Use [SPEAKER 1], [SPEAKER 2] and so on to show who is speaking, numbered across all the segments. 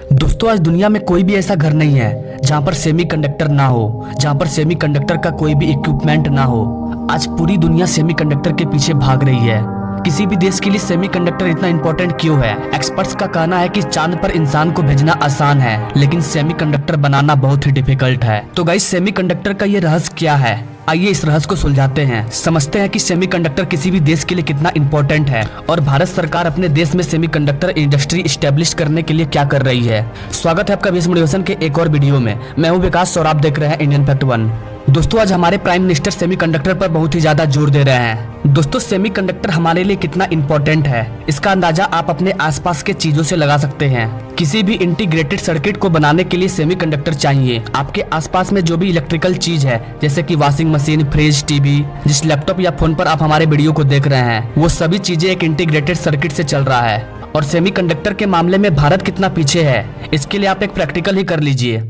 [SPEAKER 1] दोस्तों आज दुनिया में कोई भी ऐसा घर नहीं है जहाँ पर सेमीकंडक्टर ना हो, जहाँ पर सेमीकंडक्टर का कोई भी इक्विपमेंट ना हो। आज पूरी दुनिया सेमीकंडक्टर के पीछे भाग रही है। किसी भी देश के लिए सेमीकंडक्टर इतना इंपॉर्टेंट क्यों है? एक्सपर्ट्स का कहना है कि चांद पर इंसान को भेजना आसान है, लेकिन सेमीकंडक्टर बनाना बहुत ही डिफिकल्ट है। तो गाइस सेमीकंडक्टर का ये रहस्य क्या है? आइए इस रहस्य को सुलझाते हैं, समझते हैं कि सेमीकंडक्टर किसी भी देश के लिए कितना इंपॉर्टेंट है और भारत सरकार अपने देश में सेमीकंडक्टर इंडस्ट्री स्टैब्लिश करने के लिए क्या कर रही है। स्वागत है आपका बीएस मोटिवेशन के एक और वीडियो में। मैं हूं विकास और आप देख रहे हैं इंडियन फैक्ट 1। दोस्तों आज हमारे प्राइम मिनिस्टर सेमीकंडक्टर पर बहुत ही ज्यादा जोर दे रहे हैं। दोस्तों सेमीकंडक्टर हमारे लिए कितना इंपॉर्टेंट है इसका अंदाजा आप अपने आसपास के चीजों से लगा सकते हैं। किसी भी इंटीग्रेटेड सर्किट को बनाने के लिए सेमीकंडक्टर चाहिए। आपके आसपास में जो भी इलेक्ट्रिकल चीज है जैसे कि वॉशिंग मशीन, फ्रिज, टीवी, जिस लैपटॉप या फोन पर आप हमारे वीडियो को देख रहे हैं, वो सभी चीजें एक इंटीग्रेटेड सर्किट से चल रहा है। और सेमीकंडक्टर के मामले में भारत कितना पीछे है इसके लिए आप एक प्रैक्टिकल ही कर लीजिए।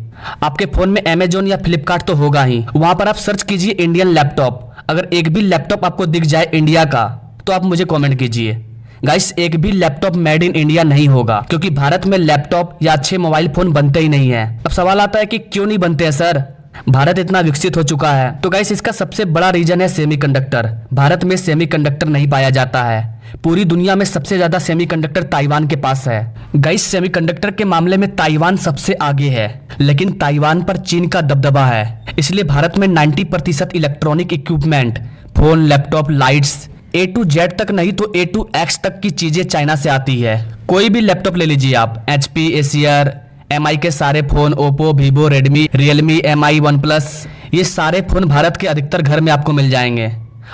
[SPEAKER 1] आपके फोन में अमेजोन या फ्लिपकार्ट तो होगा ही, वहां पर आप सर्च कीजिए इंडियन लैपटॉप। अगर एक भी लैपटॉप आपको दिख जाए इंडिया का तो आप मुझे कमेंट कीजिए। गाइस एक भी लैपटॉप मेड इन इंडिया नहीं होगा, क्योंकि भारत में लैपटॉप या अच्छे मोबाइल फोन बनते ही नहीं है। अब सवाल आता है कि क्यों नहीं बनते हैं सर, भारत इतना विकसित हो चुका है। तो गाइस इसका सबसे बड़ा रीजन है सेमीकंडक्टर। भारत में सेमीकंडक्टर नहीं पाया जाता है। पूरी दुनिया में सबसे ज्यादा सेमीकंडक्टर ताइवान के पास है। गाइस सेमीकंडक्टर के मामले में ताइवान सबसे आगे है, लेकिन ताइवान पर चीन का दबदबा है। इसलिए भारत में 90% electronic equipment, phone, laptop, lights, A to Z तक नहीं तो A to X तक की चीजें चाइना से आती है। कोई भी लैपटॉप ले लीजिए आप, HP, एसियर, MI के सारे phone, Oppo, Vivo, Redmi, Realme, MI, one plus, ये सारे फोन भारत के अधिकतर घर में आपको मिल जाएंगे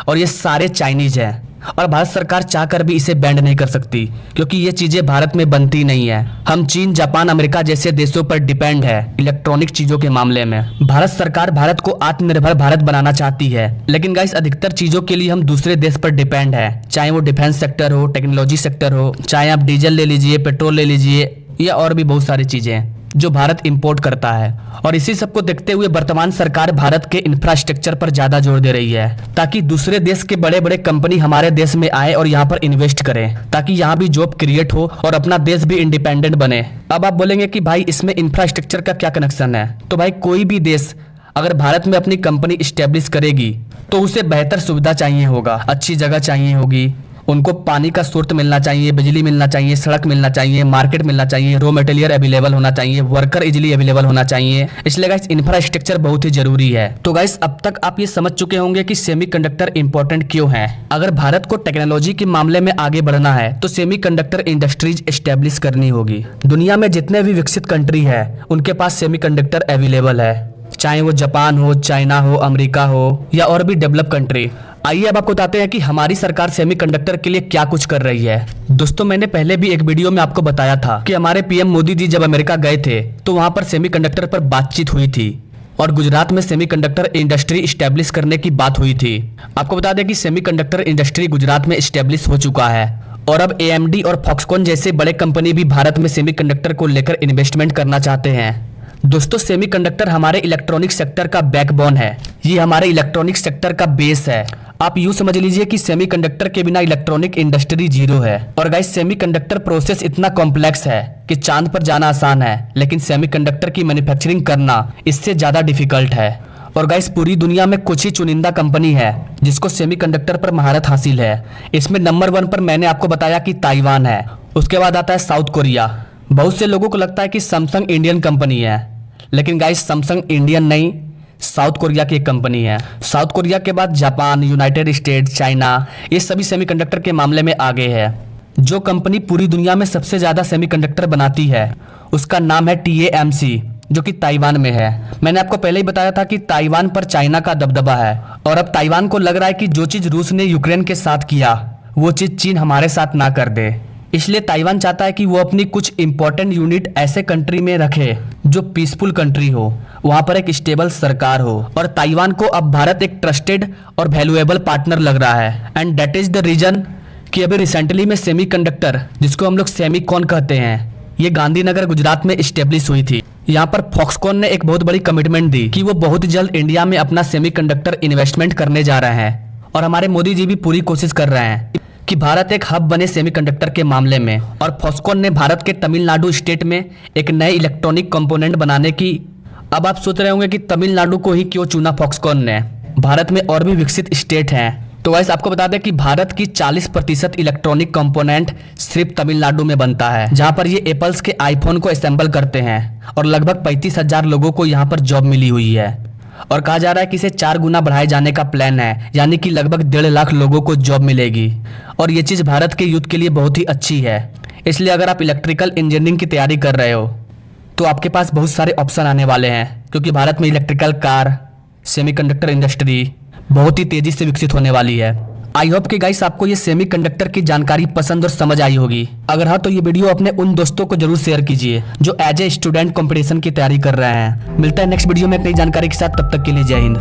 [SPEAKER 1] और ये सारे चाइनीज हैं। और भारत सरकार चाहकर भी इसे बैंड नहीं कर सकती, क्योंकि ये चीजें भारत में बनती नहीं है। हम चीन, जापान, अमेरिका जैसे देशों पर डिपेंड है इलेक्ट्रॉनिक चीजों के मामले में। भारत सरकार भारत को आत्मनिर्भर भारत बनाना चाहती है, लेकिन गाइस अधिकतर चीजों के लिए हम दूसरे देश पर डिपेंड है, चाहे वो डिफेंस सेक्टर हो, टेक्नोलॉजी सेक्टर हो, चाहे आप डीजल ले लीजिए, पेट्रोल ले लीजिए, या और भी बहुत सारी चीजें जो भारत इंपोर्ट करता है। और इसी सब को देखते हुए वर्तमान सरकार भारत के इंफ्रास्ट्रक्चर पर ज्यादा जोर दे रही है, ताकि दूसरे देश के बड़े बड़े कंपनी हमारे देश में आए और यहाँ पर इन्वेस्ट करें, ताकि यहाँ भी जॉब क्रिएट हो और अपना देश भी इंडिपेंडेंट बने। अब आप बोलेंगे कि भाई इसमें इंफ्रास्ट्रक्चर का क्या कनेक्शन है? तो भाई कोई भी देश अगर भारत में अपनी कंपनी स्टेब्लिश करेगी तो उसे बेहतर सुविधा चाहिए होगा, अच्छी जगह चाहिए होगी, उनको पानी का स्रोत मिलना चाहिए, बिजली मिलना चाहिए, सड़क मिलना चाहिए, मार्केट मिलना चाहिए, रॉ मटेरियल अवेलेबल होना चाहिए, वर्कर इजीली अवेलेबल होना चाहिए। इसलिए गाइस इंफ्रास्ट्रक्चर बहुत ही जरूरी है। तो गाइस अब तक आप ये समझ चुके होंगे कि सेमीकंडक्टर इंपॉर्टेंट क्यों है। अगर भारत को टेक्नोलॉजी के मामले में आगे बढ़ना है तो सेमीकंडक्टर इंडस्ट्रीज एस्टेब्लिश करनी होगी। दुनिया में जितने भी विकसित कंट्री है उनके पास सेमीकंडक्टर अवेलेबल है, चाहे वो जापान हो, चाइना हो, अमेरिका हो या और भी डेवलप कंट्री। आइए अब आपको बताते हैं कि हमारी सरकार सेमीकंडक्टर के लिए क्या कुछ कर रही है। दोस्तों मैंने पहले भी एक वीडियो में आपको बताया था कि हमारे पीएम मोदी जी जब अमेरिका गए थे तो वहां पर सेमीकंडक्टर पर बातचीत हुई थी और गुजरात में सेमीकंडक्टर इंडस्ट्री स्टैब्लिश करने की बात हुई थी। आपको बता दें कि सेमीकंडक्टर इंडस्ट्री गुजरात में स्टैब्लिश हो चुका है और अब AMD और फॉक्सकॉन जैसे बड़े कंपनी भी भारत में सेमीकंडक्टर को लेकर इन्वेस्टमेंट करना चाहते हैं। दोस्तों सेमीकंडक्टर हमारे इलेक्ट्रॉनिक सेक्टर का बैकबोन है, ये हमारे इलेक्ट्रॉनिक सेक्टर का बेस है। आप यूं समझ लीजिए कि सेमीकंडक्टर के बिना इलेक्ट्रॉनिक इंडस्ट्री जीरो है। और गाइस सेमीकंडक्टर प्रोसेस इतना कॉम्प्लेक्स है कि चांद पर जाना आसान है, लेकिन सेमीकंडक्टर की मैन्युफैक्चरिंग करना इससे ज्यादा डिफिकल्ट है। और गाइस पूरी दुनिया में कुछ ही चुनिंदा कंपनी है जिसको सेमीकंडक्टर पर महारत हासिल है। इसमें नंबर 1 पर मैंने आपको बताया कि ताइवान है, उसके बाद आता है साउथ कोरिया। बहुत से लोगों को लगता है कि सैमसंग इंडियन कंपनी है, लेकिन गाइस सैमसंग इंडियन नहीं, साउथ कोरिया की एक कंपनी है। साउथ कोरिया के बाद जापान, यूनाइटेड स्टेट्स, चाइना, ये सभी सेमीकंडक्टर के मामले में आगे है। जो कंपनी पूरी दुनिया में सबसे ज्यादा सेमीकंडक्टर बनाती है उसका नाम है TSMC, जो कि ताइवान में है। मैंने आपको पहले ही बताया था कि ताइवान पर चाइना का दबदबा है और अब ताइवान को लग रहा है कि जो चीज रूस ने यूक्रेन के साथ किया वो चीज चीन हमारे साथ ना कर दे। इसलिए ताइवान चाहता है कि वो अपनी कुछ इंपॉर्टेंट यूनिट ऐसे कंट्री में रखे जो पीसफुल कंट्री हो, वहां पर एक स्टेबल सरकार हो। और ताइवान को अब भारत एक ट्रस्टेड और वैल्यूएबल पार्टनर लग रहा है। And that is the reason कि अभी रिसेंटली में सेमीकंडक्टर, जिसको हम लोग सेमीकॉन कहते हैं, ये गांधीनगर गुजरात में स्टेब्लिश हुई थी। यहाँ पर फॉक्सकॉन ने एक बहुत बड़ी कमिटमेंट दी कि वो बहुत जल्द इंडिया में अपना सेमीकंडक्टर इन्वेस्टमेंट करने जा रहे हैं और हमारे मोदी जी भी पूरी कोशिश कर रहे हैं। कि भारत एक हब बने सेमीकंडक्टर के मामले में, और फॉक्सकॉन ने भारत के तमिलनाडु स्टेट में एक नए इलेक्ट्रॉनिक कंपोनेंट बनाने की। अब आप सोच रहे होंगे कि तमिलनाडु को ही क्यों चुना फॉक्सकॉन ने, भारत में और भी विकसित स्टेट हैं। तो वैसे आपको बता दें कि भारत की 40% इलेक्ट्रॉनिक कंपोनेंट सिर्फ तमिलनाडु में बनता है, जहां पर ये एप्पल्स के आईफोन को असेंबल करते हैं, और लगभग 35,000 लोगों को यहां पर जॉब मिली हुई है। और कहा जा रहा है कि इसे 4 गुना बढ़ाए जाने का प्लान है, यानी कि लगभग 1.5 लाख लोगों को जॉब मिलेगी। और ये चीज़ भारत के यूथ के लिए बहुत ही अच्छी है। इसलिए अगर आप इलेक्ट्रिकल इंजीनियरिंग की तैयारी कर रहे हो तो आपके पास बहुत सारे ऑप्शन आने वाले हैं, क्योंकि भारत में इलेक्ट्रिकल कार, सेमीकंडक्टर इंडस्ट्री बहुत ही तेजी से विकसित होने वाली है। आई होप कि गाइस आपको ये सेमीकंडक्टर की जानकारी पसंद और समझ आई होगी। अगर हाँ तो ये वीडियो अपने उन दोस्तों को जरूर शेयर कीजिए जो एज ए स्टूडेंट कंपटीशन की तैयारी कर रहे हैं। मिलता है नेक्स्ट वीडियो में एक नई जानकारी के साथ, तब तक के लिए जय हिंद।